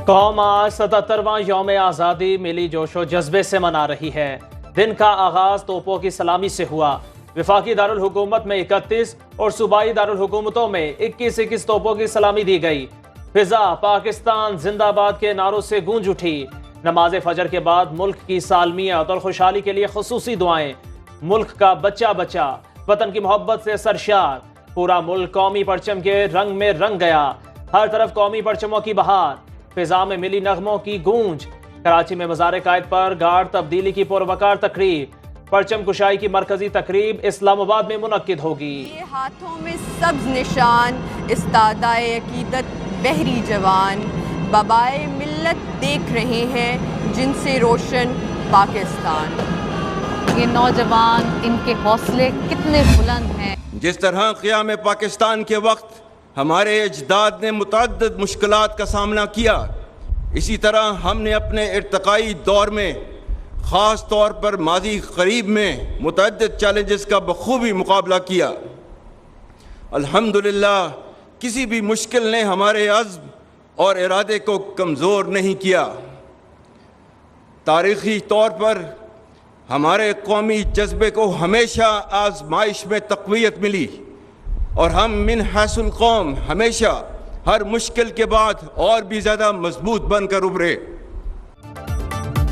قوم آج 77واں یوم آزادی ملی جوش و جذبے سے منا رہی ہے۔ دن کا آغاز توپوں کی سلامی سے ہوا۔ وفاقی دارالحکومت میں 31 اور صوبائی دارالحکومتوں میں 21 توپوں کی سلامی دی گئی۔ فضا پاکستان زندہ باد کے نعروں سے گونج اٹھی۔ نماز فجر کے بعد ملک کی سالمیت اور خوشحالی کے لیے خصوصی دعائیں۔ ملک کا بچہ بچہ وطن کی محبت سے سرشار۔ پورا ملک قومی پرچم کے رنگ میں رنگ گیا۔ ہر طرف قومی پرچموں کی بہار۔ فضا میں ملی نغموں کی گونج۔ کراچی میں مزار قائد پر گارڈ تبدیلی کی پروقار تقریب۔ پرچم کشائی کی مرکزی تقریب اسلام آباد میں منعقد ہوگی۔ یہ ہاتھوں میں سبز نشان، استادائے عقیدت بحری جوان، بابائے ملت دیکھ رہے ہیں جن سے روشن پاکستان۔ یہ نوجوان، ان کے حوصلے کتنے بلند ہیں۔ جس طرح قیام پاکستان کے وقت ہمارے اجداد نے متعدد مشکلات کا سامنا کیا، اسی طرح ہم نے اپنے ارتقائی دور میں خاص طور پر ماضی قریب میں متعدد چیلنجز کا بخوبی مقابلہ کیا۔ الحمدللہ کسی بھی مشکل نے ہمارے عزم اور ارادے کو کمزور نہیں کیا۔ تاریخی طور پر ہمارے قومی جذبے کو ہمیشہ آزمائش میں تقویت ملی اور ہم من حیث القوم ہمیشہ ہر مشکل کے بعد اور بھی زیادہ مضبوط بن کر ابھرے۔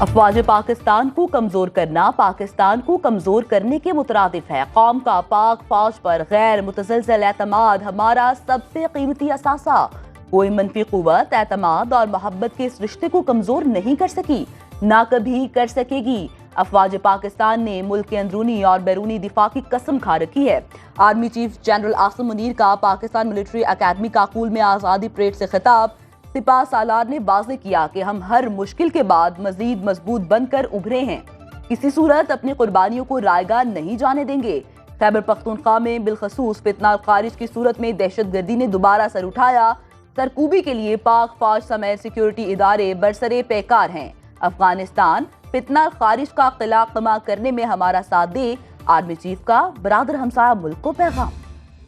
افواج پاکستان کو کمزور کرنا پاکستان کو کمزور کرنے کے مترادف ہے۔ قوم کا پاک فوج پر غیر متزلزل اعتماد ہمارا سب سے قیمتی اثاثہ۔ کوئی منفی قوت اعتماد اور محبت کے اس رشتے کو کمزور نہیں کر سکی، نہ کبھی کر سکے گی۔ افواج پاکستان نے ملک کے اندرونی اور بیرونی دفاع کی قسم کھا رکھی ہے۔ Army chief general Asim Munir کا پاکستان ملٹری اکیڈمی کاکول میں آزادی پریڈ سے خطاب۔ سپاہ سالار نے واضح کیا کہ ہم ہر مشکل کے بعد مزید مضبوط بن کر ابھرے ہیں، کسی صورت اپنی قربانیوں کو رائیگاں نہیں جانے دیں گے۔ خیبر پختونخوا میں بالخصوص فتنہ خارج کی صورت میں دہشت گردی نے دوبارہ سر اٹھایا۔ سرکوبی کے لیے پاک فوج سمیت سیکیورٹی ادارے برسرے پیکار ہیں۔ افغانستان فتنہ خارج کا قلع قمع کرنے میں ہمارا ساتھ دے، آرمی چیف کا برادر ہمسایہ ملک کو پیغام۔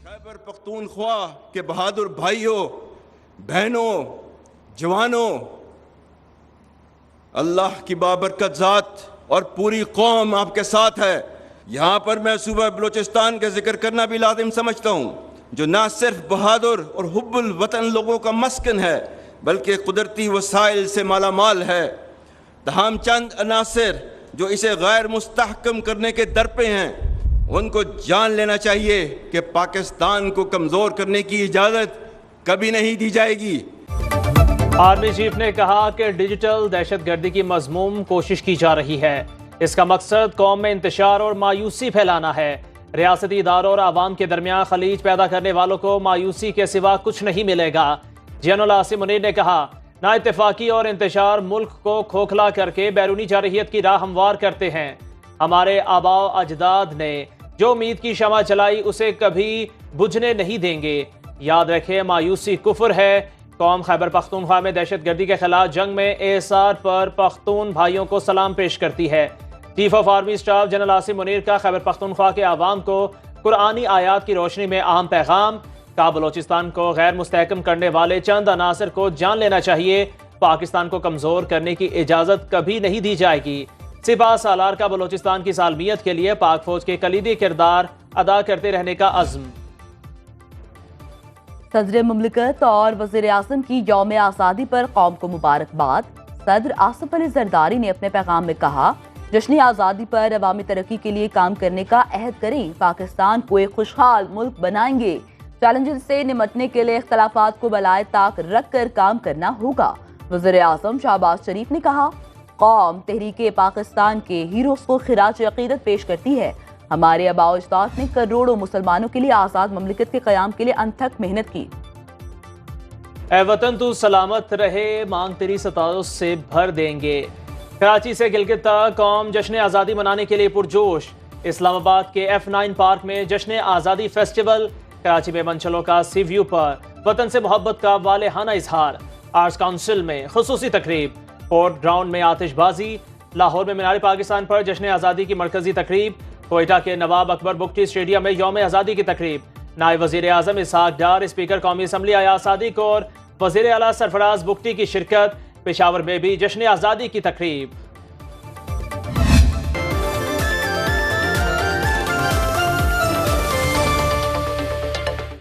خیبر پختونخوا کے بہادر بھائیوں، بہنوں، جوانوں، اللہ کی بابرکت ذات اور پوری قوم آپ کے ساتھ ہے۔ یہاں پر میں صوبہ بلوچستان کا ذکر کرنا بھی لازم سمجھتا ہوں، جو نہ صرف بہادر اور حب الوطن لوگوں کا مسکن ہے بلکہ قدرتی وسائل سے مالا مال ہے۔ تاہم چند عناصر جو اسے غیر مستحکم کرنے کے در پہ ہیں، ان کو جان لینا چاہیے کہ پاکستان کو کمزور کرنے کی اجازت کبھی نہیں دی جائے گی۔ آرمی چیف نے کہا کہ ڈیجیٹل دہشت گردی کی مذموم کوشش کی جا رہی ہے۔ اس کا مقصد قوم میں انتشار اور مایوسی پھیلانا ہے۔ ریاستی اداروں اور عوام کے درمیان خلیج پیدا کرنے والوں کو مایوسی کے سوا کچھ نہیں ملے گا۔ جنرل عاصم منیر نے کہا، نا اتفاقی اور انتشار ملک کو کھوکھلا کر کے بیرونی جارحیت کی راہ ہموار کرتے ہیں۔ ہمارے آباء و اجداد نے جو امید کی شمع جلائی اسے کبھی بجھنے نہیں دیں گے۔ یاد رکھیں مایوسی کفر ہے۔ قوم خیبر پختونخوا میں دہشت گردی کے خلاف جنگ میں ایثار پر پختون بھائیوں کو سلام پیش کرتی ہے۔ Chief of army staff general Asim Munir کا خیبر پختونخوا کے عوام کو قرآنی آیات کی روشنی میں اہم پیغام۔ کا بلوچستان کو غیر مستحکم کرنے والے چند عناصر کو جان لینا چاہیے، پاکستان کو کمزور کرنے کی اجازت کبھی نہیں دی جائے گی۔ سپاہ سالار کا بلوچستان کی سالمیت کے لیے پاک فوج کے کلیدی کردار ادا کرتے رہنے کا عزم۔ صدر مملکت اور وزیر اعظم کی یوم آزادی پر قوم کو مبارکباد۔ صدر آصف علی زرداری نے اپنے پیغام میں کہا، جشن آزادی پر عوامی ترقی کے لیے کام کرنے کا عہد کریں، پاکستان کو ایک خوشحال ملک بنائیں گے۔ چیلنجز سے نمٹنے کے لیے اختلافات کو بالائے طاق رکھ کر کام کرنا ہوگا۔ وزیر اعظم شہباز شریف نے کہا، قوم تحریک پاکستان کے ہیروز کو خراج عقیدت پیش کرتی ہے۔ ہمارے آباء و اجداد نے کروڑوں مسلمانوں کے لیے آزاد مملکت کے قیام کے لیے انتھک محنت کی۔ اے وطن تو سلامت رہے، مانگ تیری ستائش سے بھر دیں گے۔ کراچی سے گلگت تک قوم جشن آزادی منانے کے لیے پرجوش۔ اسلام آباد کے F9 پارک میں جشن آزادی فیسٹیول۔ کراچی میں منچلوں کا سی ویو پر وطن سے محبت کا والہانہ اظہار۔ آرٹس کونسل میں خصوصی تقریب۔ فورٹ گراؤنڈ میں آتش بازی۔ لاہور میں مینار پاکستان پر جشن آزادی کی مرکزی تقریب۔ کوئٹہ کے نواب اکبر بگٹی اسٹیڈیم میں یوم آزادی کی تقریب۔ نائب وزیر اعظم اسحاق ڈار، اسپیکر قومی اسمبلی ایاز صادق اور وزیر اعلیٰ سرفراز بگٹی کی شرکت۔ پشاور میں بھی جشن آزادی کی تقریب